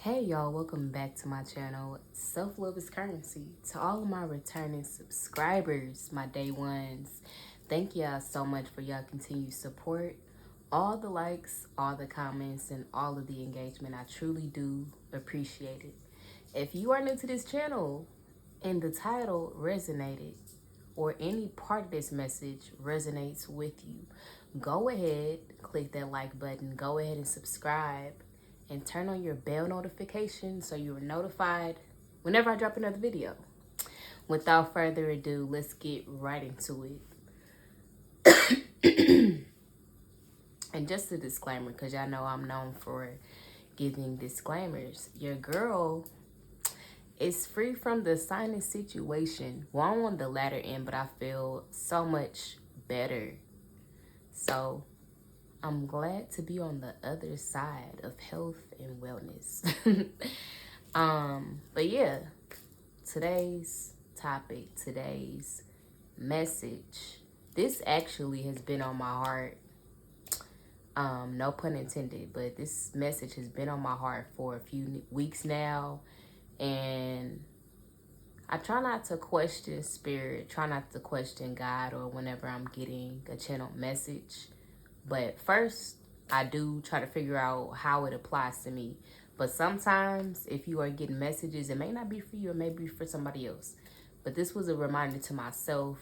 Hey y'all, welcome back to my channel. Self-love is currency. To all of my returning subscribers, my day ones, thank y'all so much for y'all continued support. All the likes, all the comments, and all of the engagement. I truly do appreciate it. If you are new to this channel and the title resonated or any part of this message resonates with you, go ahead, click that like button, go ahead and subscribe, and turn on your bell notification so you're notified whenever I drop another video. Without further ado, let's get right into it. And just a disclaimer, because y'all know I'm known for giving disclaimers. Your girl is free from the sinus situation. Well, I'm on the latter end, but I feel so much better. So I'm glad to be on the other side of health and wellness. But yeah, today's topic, today's message, this actually has been on my heart. No pun intended, but this message has been on my heart for a few weeks now. And I try not to question spirit, try not to question God or whenever I'm getting a channel message. But first, I do try to figure out how it applies to me. But sometimes if you are getting messages, it may not be for you, it may be for somebody else. But this was a reminder to myself.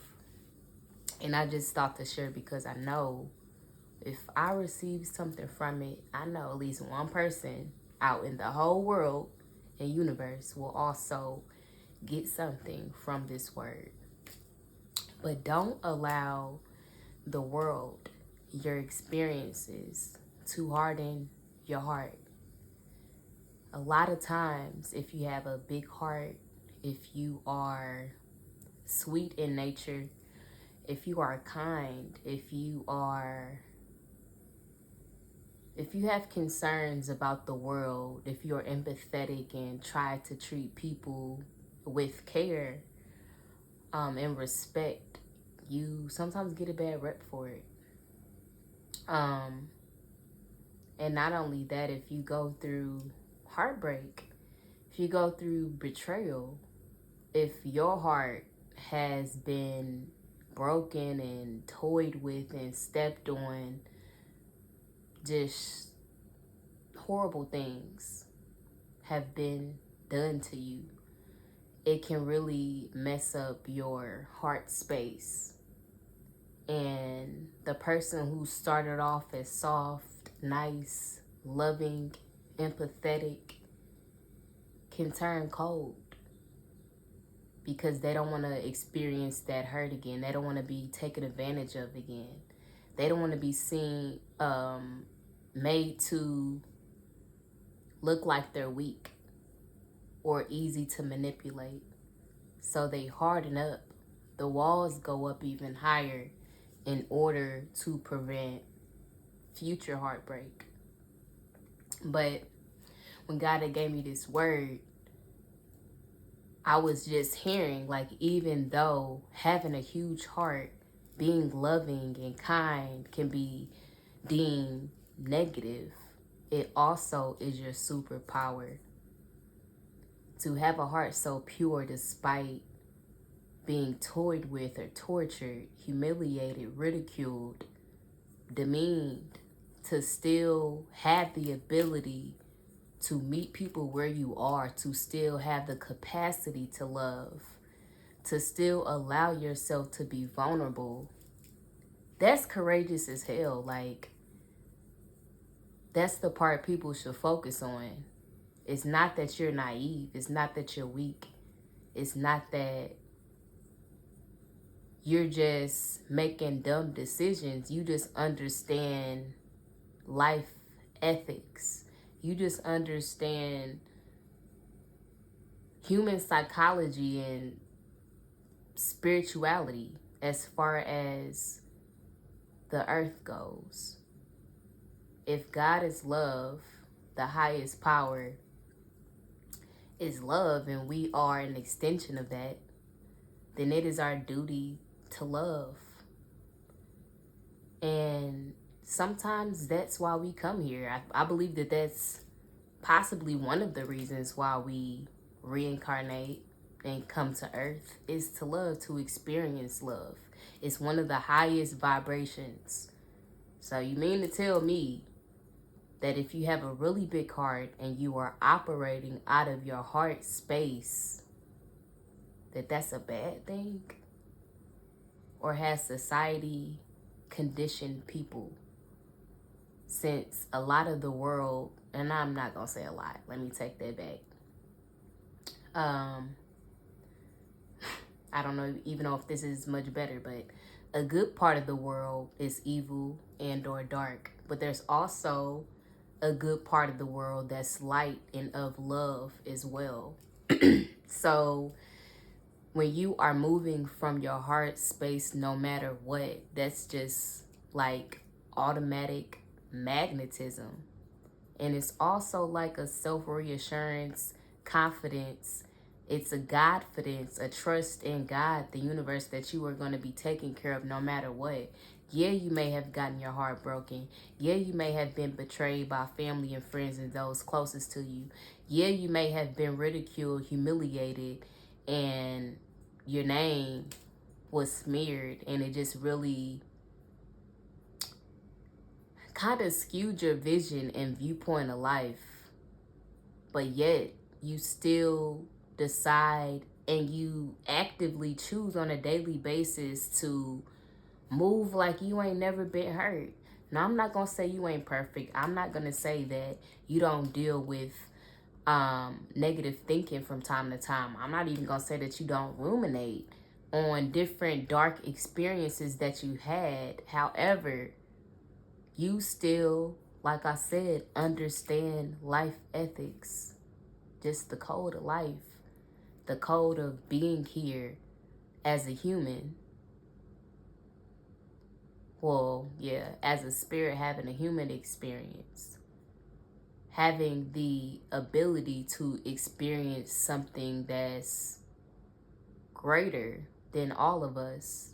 And I just thought to share because I know if I receive something from it, I know at least one person out in the whole world and universe will also get something from this word. But don't allow the world, your experiences, to harden your heart. A lot of times, if you have a big heart, if you are sweet in nature, if you are kind, if you have concerns about the world, if you're empathetic and try to treat people with care and respect, you sometimes get a bad rep for it. And not only that, if you go through heartbreak, if you go through betrayal, if your heart has been broken and toyed with and stepped on, just horrible things have been done to you, it can really mess up your heart space. And the person who started off as soft, nice, loving, empathetic can turn cold because they don't want to experience that hurt again. They don't want to be taken advantage of again. They don't want to be seen, made to look like they're weak or easy to manipulate. So they harden up. The walls go up even higher in order to prevent future heartbreak. But when God had gave me this word, I was just hearing, like, even though having a huge heart, being loving and kind can be deemed negative, it also is your superpower. To have a heart so pure despite being toyed with or tortured, humiliated, ridiculed, demeaned, to still have the ability to meet people where you are, to still have the capacity to love, to still allow yourself to be vulnerable, that's courageous as hell. Like, that's the part people should focus on. It's not that you're naive. It's not that you're weak. It's not that you're just making dumb decisions. You just understand life ethics. You just understand human psychology and spirituality as far as the earth goes. If God is love, the highest power is love, and we are an extension of that, then it is our duty to love. And sometimes that's why we come here. I believe that that's possibly one of the reasons why we reincarnate and come to earth is to love, to experience love. It's one of the highest vibrations. So you mean to tell me that if you have a really big heart and you are operating out of your heart space, that that's a bad thing? Or has society conditioned people, since a lot of the world, and I'm not gonna say a lot, let me take that back. I don't know even know if this is much better, but a good part of the world is evil and or dark, but there's also a good part of the world that's light and of love as well. So when you are moving from your heart space, no matter what, that's just like automatic magnetism. And it's also like a self-reassurance, confidence. It's a Godfidence, a trust in God, the universe, that you are going to be taken care of no matter what. Yeah, you may have gotten your heart broken. Yeah, you may have been betrayed by family and friends and those closest to you. Yeah, you may have been ridiculed, humiliated, and your name was smeared, and it just really kind of skewed your vision and viewpoint of life. But yet you still decide and you actively choose on a daily basis to move like you ain't never been hurt. Now, I'm not gonna say you ain't perfect. I'm not gonna say that you don't deal with negative thinking from time to time. I'm not even gonna say that you don't ruminate on different dark experiences that you had. However, you still, like I said, understand life ethics, just the code of life, the code of being here as a human. Well, yeah, as a spirit having a human experience, having the ability to experience something that's greater than all of us.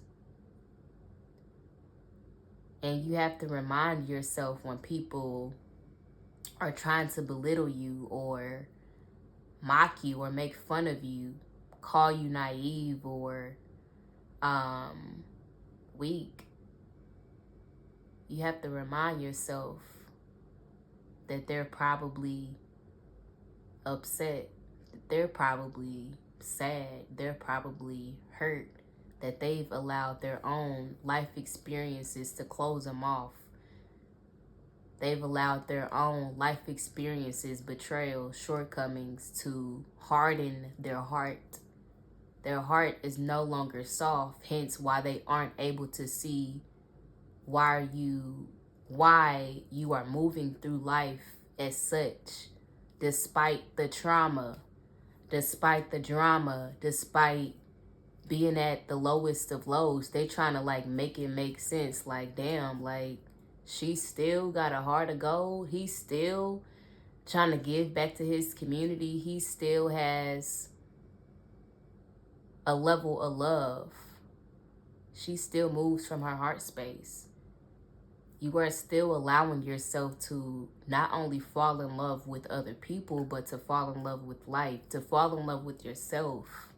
And you have to remind yourself when people are trying to belittle you or mock you or make fun of you, call you naive or weak, you have to remind yourself that they're probably upset, that they're probably sad, they're probably hurt, that they've allowed their own life experiences to close them off. They've allowed their own life experiences, betrayal, shortcomings to harden their heart. Their heart is no longer soft, hence why they aren't able to see why you are moving through life as such, despite the trauma, despite the drama, despite being at the lowest of lows. They trying to like make it make sense. Like, damn, like she still got a heart of gold. He's still trying to give back to his community. He still has a level of love. She still moves from her heart space. You are still allowing yourself to not only fall in love with other people, but to fall in love with life, to fall in love with yourself.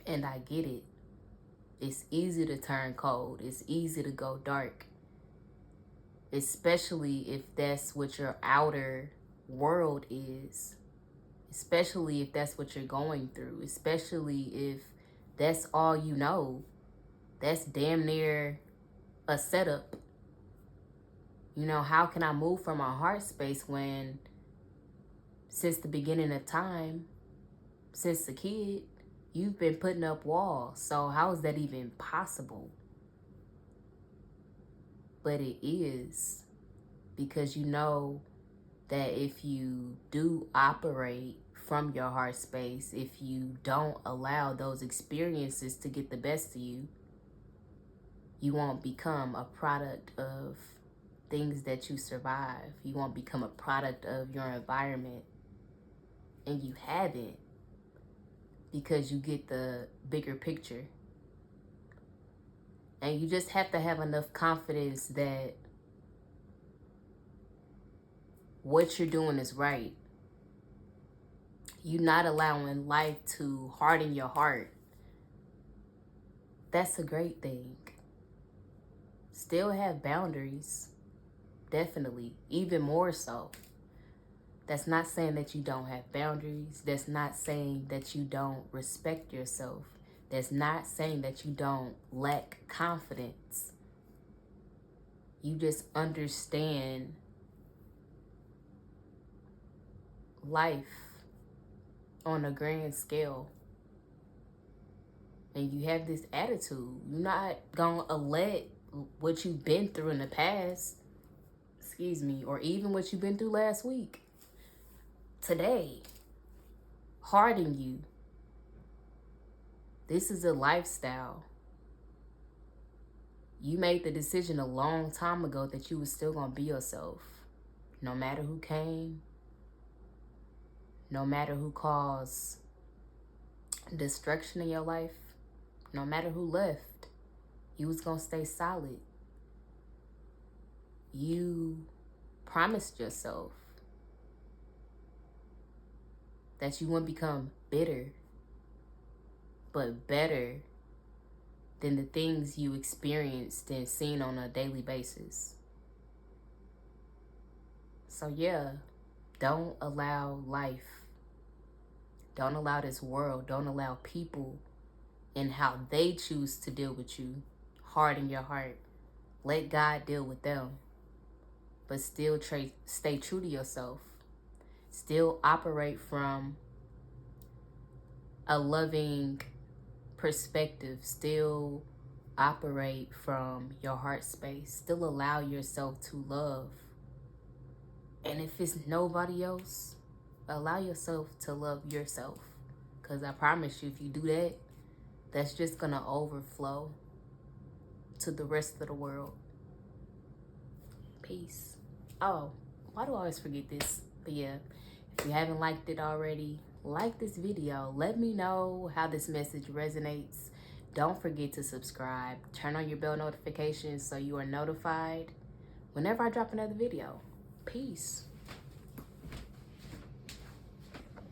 And I get it. It's easy to turn cold. It's easy to go dark. Especially if that's what your outer world is. Especially if that's what you're going through. Especially if that's all you know. That's damn near a setup. You know, how can I move from my heart space when since the beginning of time, since a kid, you've been putting up walls? So how is that even possible? But it is, because you know that if you do operate from your heart space, if you don't allow those experiences to get the best of you, you won't become a product of things that you survive. You won't become a product of your environment. And you haven't, because you get the bigger picture. And you just have to have enough confidence that what you're doing is right. You're not allowing life to harden your heart. That's a great thing. Still have boundaries. Definitely. Even more so. That's not saying that you don't have boundaries. That's not saying that you don't respect yourself. That's not saying that you don't lack confidence. You just understand life on a grand scale. And you have this attitude. You're not going to let what you've been through in the past, or even what you've been through last week, today, harden you. This is a lifestyle. You made the decision a long time ago that you were still going to be yourself. No matter who came, no matter who caused destruction in your life, no matter who left, you was going to stay solid. You promised yourself that you wouldn't become bitter, but better than the things you experienced and seen on a daily basis. So yeah, don't allow life, don't allow this world, don't allow people and how they choose to deal with you harden your heart. Let God deal with them, but still stay true to yourself. Still operate from a loving perspective. Still operate from your heart space. Still allow yourself to love. And if it's nobody else, allow yourself to love yourself. Because I promise you, if you do that, that's just going to overflow to the rest of the world. Peace. Oh, why do I always forget this? But yeah, if you haven't liked it already, like this video. Let me know how this message resonates. Don't forget to subscribe. Turn on your bell notifications so you are notified whenever I drop another video. Peace.